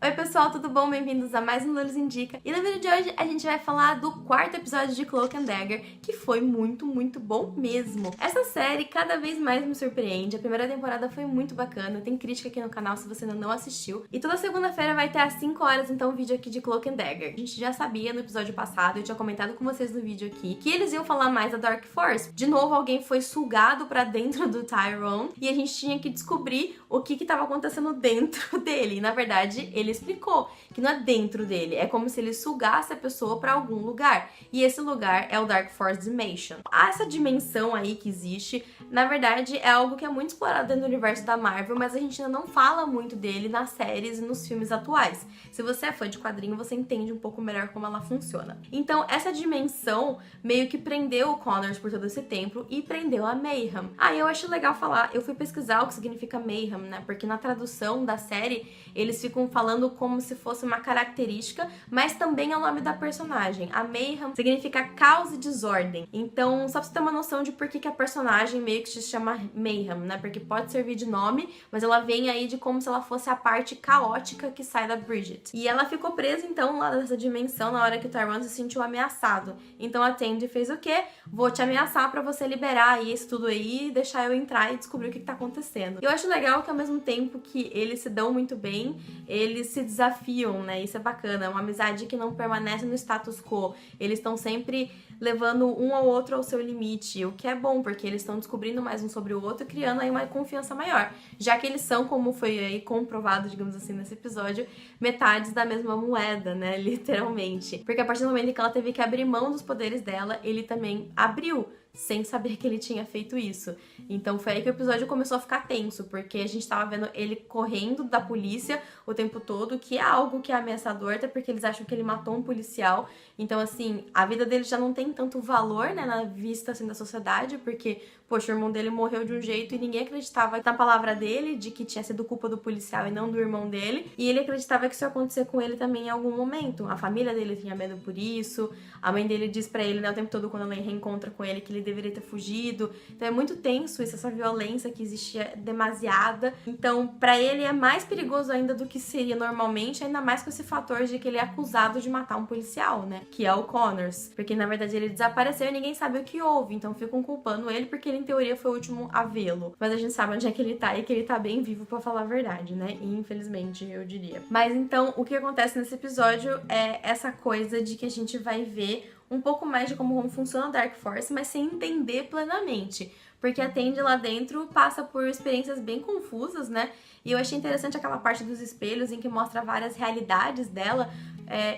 Oi pessoal, tudo bom? Bem-vindos a mais um Lulus Indica. E no vídeo de hoje a gente vai falar do quarto episódio de Cloak and Dagger, que foi muito bom mesmo. Essa série cada vez mais me surpreende, a primeira temporada foi muito bacana, tem crítica aqui no canal se você ainda não assistiu. E toda segunda-feira vai ter às 5 horas então um vídeo aqui de Cloak and Dagger. A gente já sabia no episódio passado, eu tinha comentado com vocês no vídeo aqui, que eles iam falar mais da Dark Force. De novo, alguém foi sugado pra dentro do Tyrone e a gente tinha que descobrir o que estava acontecendo dentro dele. E, na verdade, ele explicou que não é dentro dele, é como se ele sugasse a pessoa pra algum lugar. E esse lugar é o Dark Force Dimension. Essa dimensão aí que existe, na verdade, é algo que é muito explorado dentro do universo da Marvel, mas a gente ainda não fala muito dele nas séries e nos filmes atuais. Se você é fã de quadrinho, você entende um pouco melhor como ela funciona. Então, essa dimensão meio que prendeu o Connors por todo esse tempo e prendeu a Mayhem. Eu acho legal falar, eu fui pesquisar o que significa Mayhem, né? Porque na tradução da série, eles ficam falando como se fosse uma característica, mas também é o nome da personagem. A Mayhem significa caos e desordem. Então, só pra você ter uma noção de por que a personagem meio que se chama Mayhem, né? Porque pode servir de nome, mas ela vem aí de como se ela fosse a parte caótica que sai da Bridget. E ela ficou presa, então, lá nessa dimensão na hora que o Tyrone se sentiu ameaçado. Então a Tandy fez o quê? Vou te ameaçar pra você liberar isso tudo aí, deixar eu entrar e descobrir o que tá acontecendo. E eu acho legal que ao mesmo tempo que eles se dão muito bem, eles se desafiam, né? Isso é bacana, é uma amizade que não permanece no status quo. Eles estão sempre levando um ao outro ao seu limite, o que é bom, porque eles estão descobrindo mais um sobre o outro, criando aí uma confiança maior. Já que eles são, como foi aí comprovado, digamos assim, nesse episódio, metades da mesma moeda, né? Literalmente. Porque a partir do momento em que ela teve que abrir mão dos poderes dela, ele também abriu, sem saber que ele tinha feito isso. Então foi aí que o episódio começou a ficar tenso, porque a gente tava vendo ele correndo da polícia o tempo todo, que é algo que é ameaçador, até porque eles acham que ele matou um policial. Então, assim, a vida dele já não tem tanto valor, né, na vista, assim, da sociedade, porque, poxa, o irmão dele morreu de um jeito e ninguém acreditava na palavra dele, de que tinha sido culpa do policial e não do irmão dele. E ele acreditava que isso ia acontecer com ele também em algum momento. A família dele tinha medo por isso, a mãe dele diz pra ele, né, o tempo todo quando ela reencontra com ele, que ele deveria ter fugido. Então é muito tenso isso, essa violência que existia demasiada. Então, pra ele é mais perigoso ainda do que seria normalmente, ainda mais com esse fator de que ele é acusado de matar um policial, né? Que é o Connors. Porque, na verdade, ele desapareceu e ninguém sabe o que houve. Então ficam culpando ele porque ele, em teoria, foi o último a vê-lo. Mas a gente sabe onde é que ele tá e que ele tá bem vivo, pra falar a verdade, né? E, infelizmente, eu diria. Mas, então, o que acontece nesse episódio é essa coisa de que a gente vai ver um pouco mais de como funciona a Dark Force, mas sem entender plenamente. Porque a Tandy lá dentro passa por experiências bem confusas, né? E eu achei interessante aquela parte dos espelhos em que mostra várias realidades dela.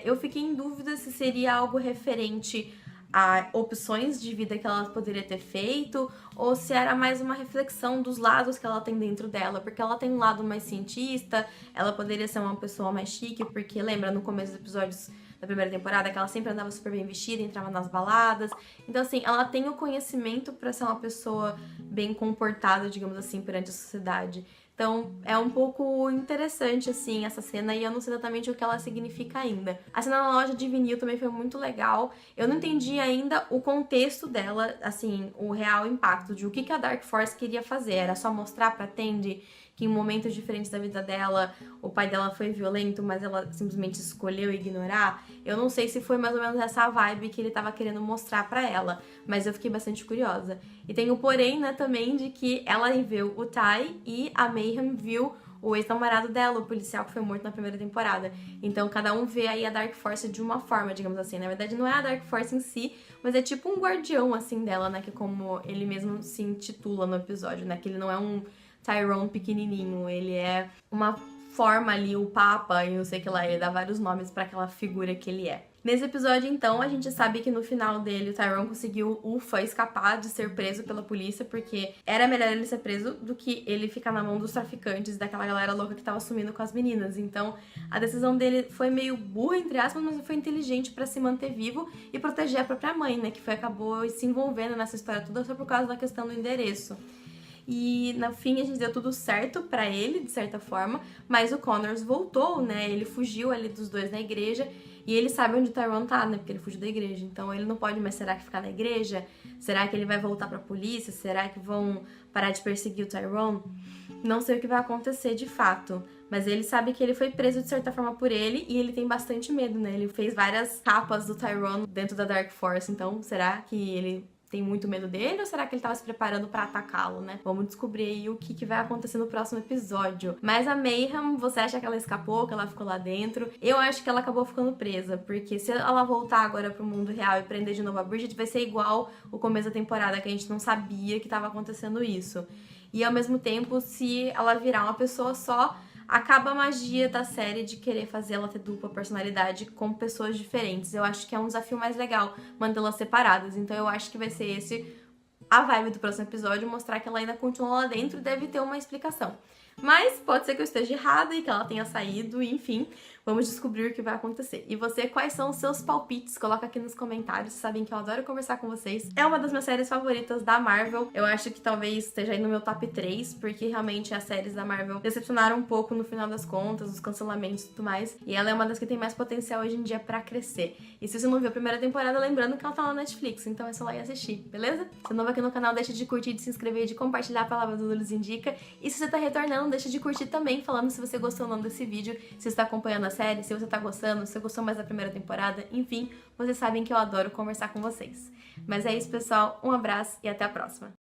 Eu fiquei em dúvida se seria algo referente a opções de vida que ela poderia ter feito, ou se era mais uma reflexão dos lados que ela tem dentro dela, porque ela tem um lado mais cientista, ela poderia ser uma pessoa mais chique, porque lembra no começo dos episódios da primeira temporada que ela sempre andava super bem vestida, entrava nas baladas. Então, assim, ela tem o conhecimento pra ser uma pessoa bem comportada, digamos assim, perante a sociedade. Então, é um pouco interessante, assim, essa cena, e eu não sei exatamente o que ela significa ainda. A cena na loja de vinil também foi muito legal. Eu não entendi ainda o contexto dela, assim, o real impacto de o que a Dark Force queria fazer. Era só mostrar pra Tandy que em momentos diferentes da vida dela, o pai dela foi violento, mas ela simplesmente escolheu ignorar. Eu não sei se foi mais ou menos essa vibe que ele tava querendo mostrar pra ela, mas eu fiquei bastante curiosa. E tem o porém, né, também, de que ela viu o Ty e a Mayhem viu o ex-namorado dela, o policial que foi morto na primeira temporada. Então, cada um vê aí a Dark Force de uma forma, digamos assim. Na verdade, não é a Dark Force em si, mas é tipo um guardião, assim, dela, né, que é como ele mesmo se intitula no episódio, né, que ele não é um Tyrone pequenininho, ele é uma forma ali, o Papa e não sei o que lá, ele dá vários nomes pra aquela figura que ele é. Nesse episódio, então, a gente sabe que no final dele o Tyrone conseguiu, escapar de ser preso pela polícia, porque era melhor ele ser preso do que ele ficar na mão dos traficantes, daquela galera louca que tava sumindo com as meninas. Então, a decisão dele foi meio burra, entre aspas, mas foi inteligente pra se manter vivo e proteger a própria mãe, né, que acabou se envolvendo nessa história toda só por causa da questão do endereço. E no fim a gente deu tudo certo pra ele, de certa forma, mas o Connors voltou, né? Ele fugiu ali dos dois na igreja e ele sabe onde o Tyrone tá, né? Porque ele fugiu da igreja. Então ele não pode mais, será que ficar na igreja? Será que ele vai voltar pra polícia? Será que vão parar de perseguir o Tyrone? Não sei o que vai acontecer de fato. Mas ele sabe que ele foi preso de certa forma por ele e ele tem bastante medo, né? Ele fez várias capas do Tyrone dentro da Dark Force, então será que ele tem muito medo dele ou será que ele tava se preparando pra atacá-lo, né? Vamos descobrir aí o que vai acontecer no próximo episódio. Mas a Mayhem, você acha que ela escapou, que ela ficou lá dentro? Eu acho que ela acabou ficando presa, porque se ela voltar agora pro mundo real e prender de novo a Bridget, vai ser igual o começo da temporada, que a gente não sabia que tava acontecendo isso. E ao mesmo tempo, se ela virar uma pessoa só, acaba a magia da série de querer fazer ela ter dupla personalidade com pessoas diferentes. Eu acho que é um desafio mais legal mantê-las separadas. Então eu acho que vai ser esse a vibe do próximo episódio, mostrar que ela ainda continua lá dentro e deve ter uma explicação. Mas pode ser que eu esteja errada e que ela tenha saído, enfim, vamos descobrir o que vai acontecer. E você, quais são os seus palpites? Coloca aqui nos comentários, vocês sabem que eu adoro conversar com vocês. É uma das minhas séries favoritas da Marvel, eu acho que talvez esteja aí no meu top 3, porque realmente as séries da Marvel decepcionaram um pouco no final das contas, os cancelamentos e tudo mais, e ela é uma das que tem mais potencial hoje em dia pra crescer. E se você não viu a primeira temporada, lembrando que ela tá na Netflix, então é só lá e assistir, beleza? Se é novo aqui no canal, deixa de curtir, de se inscrever, de compartilhar a palavra do Lulus Indica, e se você tá retornando, não deixa de curtir também, falando se você gostou ou não desse vídeo, se você tá acompanhando a série, se você tá gostando, se você gostou mais da primeira temporada, enfim, vocês sabem que eu adoro conversar com vocês. Mas é isso, pessoal, um abraço e até a próxima!